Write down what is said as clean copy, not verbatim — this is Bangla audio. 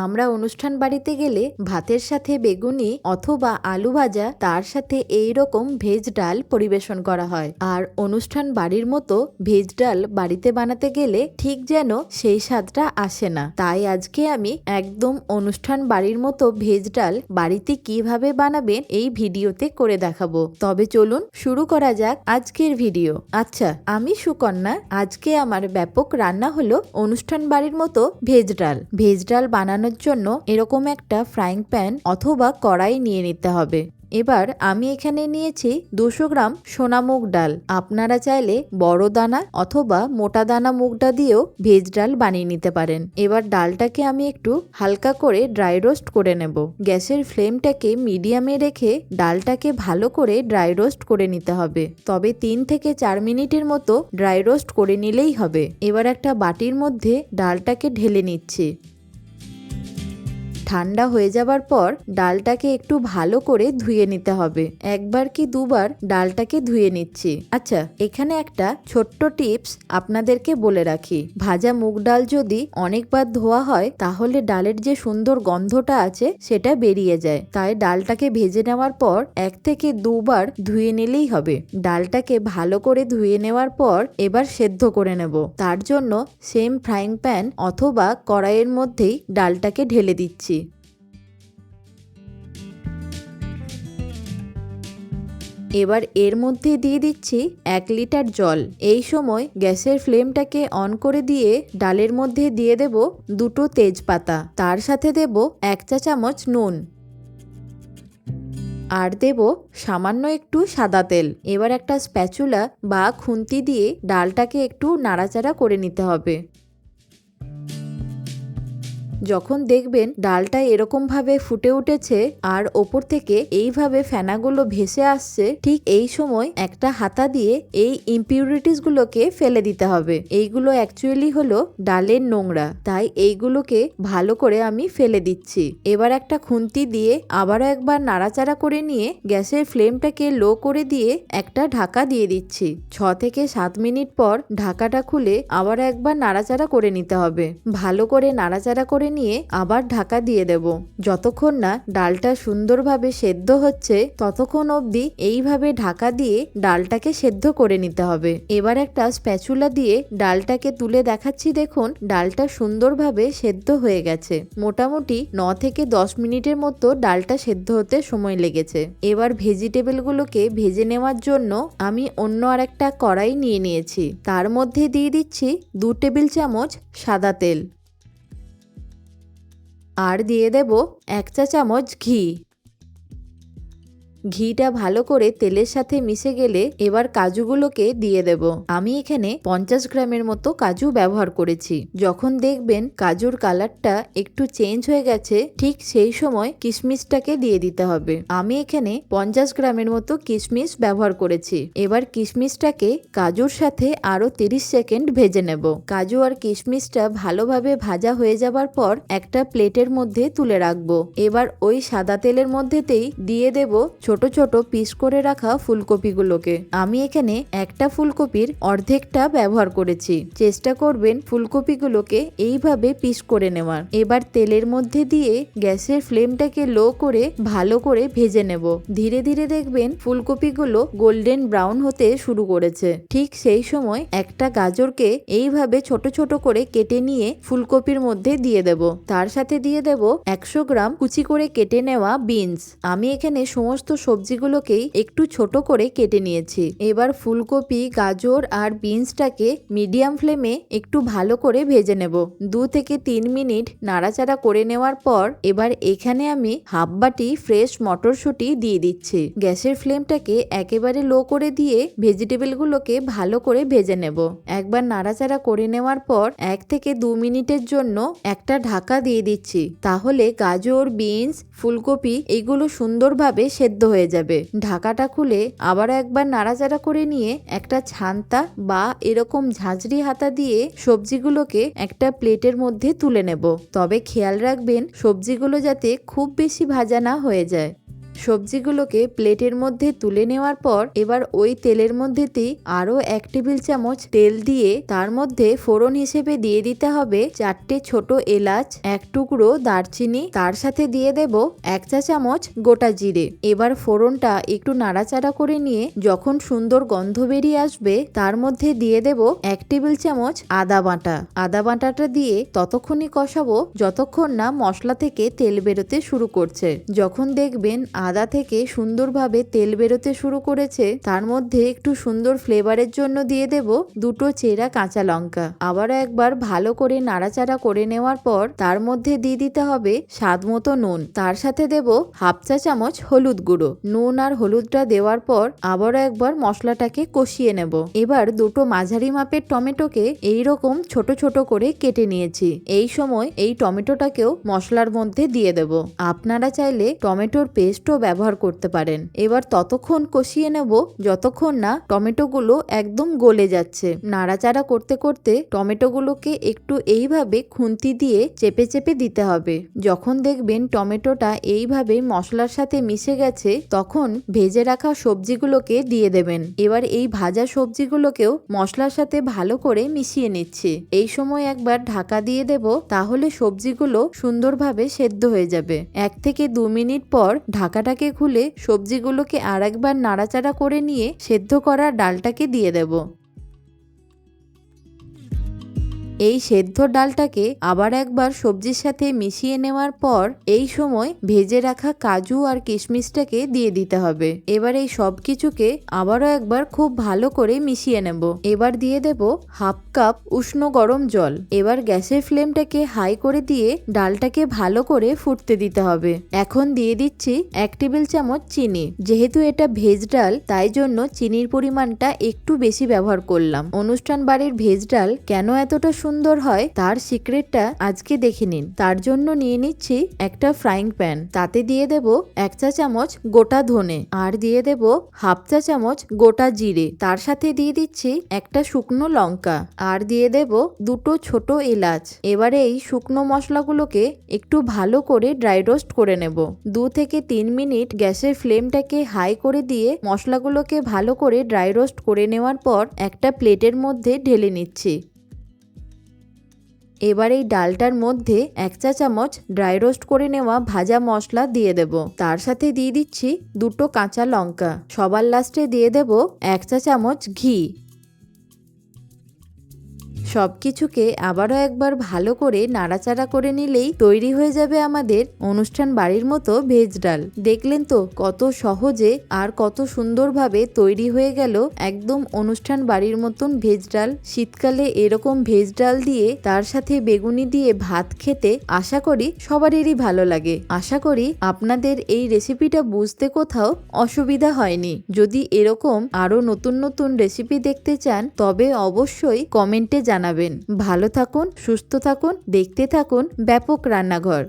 আমরা অনুষ্ঠান বাড়িতে গেলে ভাতের সাথে বেগুনি অথবা আলু ভাজা, তার সাথে এই রকম ভেজ ডাল পরিবেশন করা হয়। আর অনুষ্ঠান বাড়ির মতো ভেজ ডাল বাড়িতে বানাতে গেলে ঠিক যেন সেই স্বাদটা আসে না। তাই আজকে আমি একদম অনুষ্ঠান বাড়ির মতো ভেজ ডাল বাড়িতে কিভাবে বানাবেন এই ভিডিওতে করে দেখাবো। তবে চলুন শুরু করা যাক আজকের ভিডিও। আচ্ছা, আমি সুকন্যা। আজকে আমার ব্যাপক রান্না হলো অনুষ্ঠান বাড়ির মতো ভেজ ডাল। ভেজ ডাল বানানোর জন্য এরকম একটা ফ্রাইং প্যান অথবা কড়াই নিয়ে নিতে হবে। এবার আমি এখানে নিয়েছি 200 গ্রাম সোনা মুগ ডাল। আপনারা চাইলে বড় দানা অথবা মোটা দানা মুগ ডাল দিয়েও ভেজ ডাল বানিয়ে নিতে পারেন। এবার ডালটাকে আমি একটু হালকা করে ড্রাই রোস্ট করে নেব। গ্যাসের ফ্লেমটাকে মিডিয়ামে রেখে ডালটাকে ভালো করে ড্রাই রোস্ট করে নিতে হবে। তবে 3 থেকে 4 মিনিটের মতো ড্রাই রোস্ট করে নিলেই হবে। এবার একটা বাটির মধ্যে ডালটাকে ঢেলে নিচ্ছি। ঠান্ডা হয়ে যাবার পর ডালটাকে একটু ভালো করে ধুয়ে নিতে হবে। একবার কি দুবার ডালটাকে ধুয়ে নিচ্ছি। আচ্ছা, এখানে একটা ছোট্ট টিপস আপনাদেরকে বলে রাখি। ভাজা মুগ ডাল যদি অনেকবার ধোয়া হয় তাহলে ডালের যে সুন্দর গন্ধটা আছে সেটা বেরিয়ে যায়। তাই ডালটাকে ভেজে নেওয়ার পর 1 থেকে 2 বার ধুয়ে নিলেই হবে। ডালটাকে ভালো করে ধুয়ে নেওয়ার পর এবার সেদ্ধ করে নেব। তার জন্য সেম ফ্রাইং প্যান অথবা কড়াইয়ের মধ্যেই ডালটাকে ঢেলে দিচ্ছি। এবার এর মধ্যে দিয়ে দিচ্ছি 1 লিটার জল। এই সময় গ্যাসের ফ্লেমটাকে অন করে দিয়ে ডালের মধ্যে দিয়ে দেব 2টো তেজপাতা, তার সাথে দেব 1 চা চামচ নুন আর দেব সামান্য একটু সাদা তেল। এবার একটা স্প্যাচুলা বা খুন্তি দিয়ে ডালটাকে একটু নাড়াচাড়া করে নিতে হবে। যখন দেখবেন ডালটা এরকম ভাবে ফুটে উঠেছে আর ওপর থেকে এইভাবে ফেনাগুলো ভেসে আসছে, ঠিক এই সময় একটা হাতা দিয়ে এই ইমপিউরিটিস গুলোকে ফেলে দিতে হবে। এইগুলো অ্যাকচুয়ালি হলো ডালের নোংরা, তাই এইগুলোকে ভালো করে আমি ফেলে দিচ্ছি। এবার একটা খুন্তি দিয়ে আবারও একবার নাড়াচাড়া করে নিয়ে গ্যাসের ফ্লেমটাকে লো করে দিয়ে একটা ঢাকা দিয়ে দিচ্ছি। 6 থেকে 7 মিনিট পর ঢাকাটা খুলে আবার একবার নাড়াচাড়া করে নিতে হবে। ভালো করে নাড়াচাড়া করে নিয়ে আবার ঢাকা দিয়ে দেব। যতক্ষণ না ডালটা সুন্দরভাবে সেদ্ধ হচ্ছে ততক্ষণ অবধি এইভাবে ঢাকা দিয়ে ডালটাকে সেদ্ধ করে নিতে হবে। এবার একটা স্প্যাচুলা দিয়ে ডালটাকে তুলে দেখাচ্ছি। দেখুন ডালটা সুন্দরভাবে সেদ্ধ হয়ে গেছে। মোটামুটি 9 থেকে 10 মিনিটের মতো ডালটা সেদ্ধ হতে সময় লেগেছে। এবার ভেজিটেবলগুলোকে ভেজে নেওয়ার জন্য আমি অন্য আরেকটা কড়াই নিয়ে নিয়েছি। তার মধ্যে দিয়ে দিচ্ছি 2 টেবিল চামচ সাদা তেল আর দিয়ে দেব 1 চা চামচ ঘি। ঘিটা ভালো করে তেলের সাথে মিশে গেলে এবার কাজুগুলোকে দিয়ে দেব। আমি এখানে 50 গ্রামের মতো কাজু ব্যবহার করেছি। যখন দেখবেন কাজুর কালারটা একটু চেঞ্জ হয়ে গেছে, ঠিক সেই সময় কিশমিশটাকে দিয়ে দিতে হবে। আমি এখানে 50 গ্রামের মতো কিশমিশ ব্যবহার করেছি। এবার কিশমিশটাকে কাজুর সাথে আরো 30 সেকেন্ড ভেজে নেব। কাজু আর কিশমিশটা ভালোভাবে ভাজা হয়ে যাবার পর একটা প্লেটের মধ্যে তুলে রাখবো। এবার ওই সাদা তেলের মধ্যেতেই দিয়ে দেব ছোট ছোট পিস করে রাখা ফুলকপিগুলোকে। আমি এখানে একটা ফুলকপির অর্ধেকটা ব্যবহার করেছি। চেষ্টা করবেন ফুলকপিগুলোকে এইভাবে পিস করে নেওয়ার। এবার তেলের মধ্যে দিয়ে গ্যাসের ফ্লেমটাকে লো করে ভালো করে ভেজে নেব। ধীরে ধীরে দেখবেন ফুলকপিগুলো গোল্ডেন ব্রাউন হতে শুরু করেছে। ঠিক সেই সময় একটা গাজরকে এইভাবে ছোট ছোট করে কেটে নিয়ে ফুলকপির মধ্যে দিয়ে দেব। তার সাথে দিয়ে দেব 100 গ্রাম কুচি করে কেটে নেওয়া বিনস। আমি এখানে সমস্ত সবজিগুলোকেই একটু ছোট করে কেটে নিয়েছি। এবার ফুলকপি, গাজর আর বিনসটাকে মিডিয়াম ফ্লেমে একটু ভালো করে ভেজে নেব। 2 থেকে 3 মিনিট নাড়াচাড়া করে নেওয়ার পর এবার এখানে আমি হাফ বাটি ফ্রেশ মটরশুঁটি দিয়ে দিচ্ছি। গ্যাসের ফ্লেমটাকে একেবারে লো করে দিয়ে ভেজিটেবলগুলোকে ভালো করে ভেজে নেব। একবার নাড়াচাড়া করে নেওয়ার পর 1 থেকে 2 মিনিটের জন্য একটা ঢাকা দিয়ে দিচ্ছি। তাহলে গাজর, বিনস, ফুলকপি এগুলো সুন্দরভাবে সেদ্ধ হয়ে যাবে। ঢাকাটা খুলে আবার একবার নাড়াচাড়া করে নিয়ে একটা ছান্তা বা এরকম ঝাঁঝরি হাতা দিয়ে সবজিগুলোকে একটা প্লেটের মধ্যে তুলে নেব। তবে খেয়াল রাখবেন সবজিগুলো যাতে খুব বেশি ভাজা না হয়ে যায়। সবজিগুলোকে প্লেটের মধ্যে তুলে নেওয়ার পর এবার ওই তেলের মধ্যেতেই আরো 1 টেবিল চামচ তেল দিয়ে তার মধ্যে ফোড়ন হিসেবে দিয়ে দিতে হবে 4টে ছোট এলাচ, 1 টুকরো দারচিনি, তার সাথে দিয়ে দেব 1 চা চামচ গোটা জিরে। এবার ফোড়নটা একটু নাড়াচাড়া করে নিয়ে যখন সুন্দর গন্ধ বেরিয়ে আসবে তার মধ্যে দিয়ে দেব 1 টেবিল চামচ আদা বাটা। আদা বাটাটা দিয়ে ততক্ষণই কষাবো যতক্ষণ না মশলা থেকে তেল বেরোতে শুরু করছে। যখন দেখবেন আদা থেকে সুন্দরভাবে তেল বেরোতে শুরু করেছে তার মধ্যে একটু সুন্দর ফ্লেভারের জন্য দিয়ে দেব 2টো চেরা কাঁচা লঙ্কা। আবারও একবার ভালো করে নাড়াচাড়া করে নেওয়ার পর তার মধ্যে দিয়ে দিতে হবে স্বাদ মতো নুন, তার সাথে দেব 1/2 চা চামচ হলুদ গুঁড়ো। নুন আর হলুদটা দেওয়ার পর আবারও একবার মশলাটাকে কষিয়ে নেব। এবার 2টো মাঝারি মাপের টমেটোকে এইরকম ছোট ছোট করে কেটে নিয়েছি। এই সময় এই টমেটোটাকেও মশলার মধ্যে দিয়ে দেব। আপনারা চাইলে টমেটোর পেস্টও ব্যবহার করতে পারেন। এবার ততক্ষণ কষিয়ে নেব যতক্ষণ না টমেটোগুলো একদম গলে যাচ্ছে। নাড়াচাড়া করতে করতে টমেটোগুলোকে একটু এইভাবে খুন্তি দিয়ে চেপে চেপে দিতে হবে। যখন দেখবেন টমেটোটা এইভাবে মশলার সাথে মিশে গেছে তখন ভেজে রাখা সবজিগুলোকে দিয়ে দেবেন। এবার এই ভাজা সবজিগুলোকেও মশলার সাথে ভালো করে মিশিয়ে নিচ্ছি। এই সময় একবার ঢাকা দিয়ে দেব, তাহলে সবজিগুলো সুন্দরভাবে সেদ্ধ হয়ে যাবে। 1 থেকে 2 মিনিট পর ঢাকাটাকে খুলে সবজিগুলোকে আরেকবার নাড়াচাড়া করে নিয়ে সেদ্ধ করা ডালটাকে দিয়ে দেব। এই সেদ্ধ ডালটাকে আবার একবার সবজির সাথে মিশিয়ে নেওয়ার পর এই সময় ভেজে রাখা কাজু আর কিশমিশটাকে দিয়ে দিতে হবে। এবার এই সব কিছুকে আবারও একবার খুব ভালো করে মিশিয়ে নেব। এবার দিয়ে দেব 1/2 কাপ উষ্ণ গরম জল। এবার গ্যাসের ফ্লেমটাকে হাই করে দিয়ে ডালটাকে ভালো করে ফুটতে দিতে হবে। এখন দিয়ে দিচ্ছি 1 টেবিল চামচ চিনি। যেহেতু এটা ভেজ ডাল তাই জন্য চিনির পরিমাণটা একটু বেশি ব্যবহার করলাম। অনুষ্ঠান বাড়ির ভেজ ডাল কেন এতটা সুন্দর হয় তার সিক্রেটটা আজকে দেখে নিন। তার জন্য নিয়ে নিচ্ছি একটা ফ্রাইং প্যান, তাতে দিয়ে দেব 1 চা চামচ গোটা ধনে আর দিয়ে দেব 1/2 চা চামচ গোটা জিরে, তার সাথে দিয়ে দিচ্ছি একটা শুকনো লঙ্কা আর দিয়ে দেব 2টো ছোট এলাচ। এবারে এই শুকনো মশলাগুলোকে একটু ভালো করে ড্রাই রোস্ট করে নেব। 2 থেকে 3 মিনিট গ্যাসের ফ্লেমটাকে হাই করে দিয়ে মশলাগুলোকে ভালো করে ড্রাই রোস্ট করে নেওয়ার পর একটা প্লেটের মধ্যে ঢেলে নিচ্ছি। এবার এই ডালটার মধ্যে 1 চা চামচ ড্রাই রোস্ট করে নেওয়া ভাজা মশলা দিয়ে দেব। তার সাথে দিয়ে দিচ্ছি 2টো কাঁচা লঙ্কা। সবার লাস্টে দিয়ে দেব 1 চা চামচ ঘি। সবকিছুকে আবারও একবার ভালো করে নাড়াচাড়া করে নিলেই তৈরি হয়ে যাবে আমাদের অনুষ্ঠান বাড়ির মতো ভেজ ডাল। দেখলেন তো কত সহজে আর কত সুন্দরভাবে তৈরি হয়ে গেল একদম অনুষ্ঠান বাড়ির মতন ভেজ ডাল। শীতকালে এরকম ভেজ ডাল দিয়ে তার সাথে বেগুনি দিয়ে ভাত খেতে আশা করি সবারই ভালো লাগে। আশা করি আপনাদের এই রেসিপিটা বুঝতে কোথাও অসুবিধা হয়নি। যদি এরকম আরো নতুন নতুন রেসিপি দেখতে চান তবে অবশ্যই কমেন্টে জানাবেন। ভালো থাকুন, সুস্থ থাকুন, দেখতে থাকুন ব্যাপক রান্নাঘর।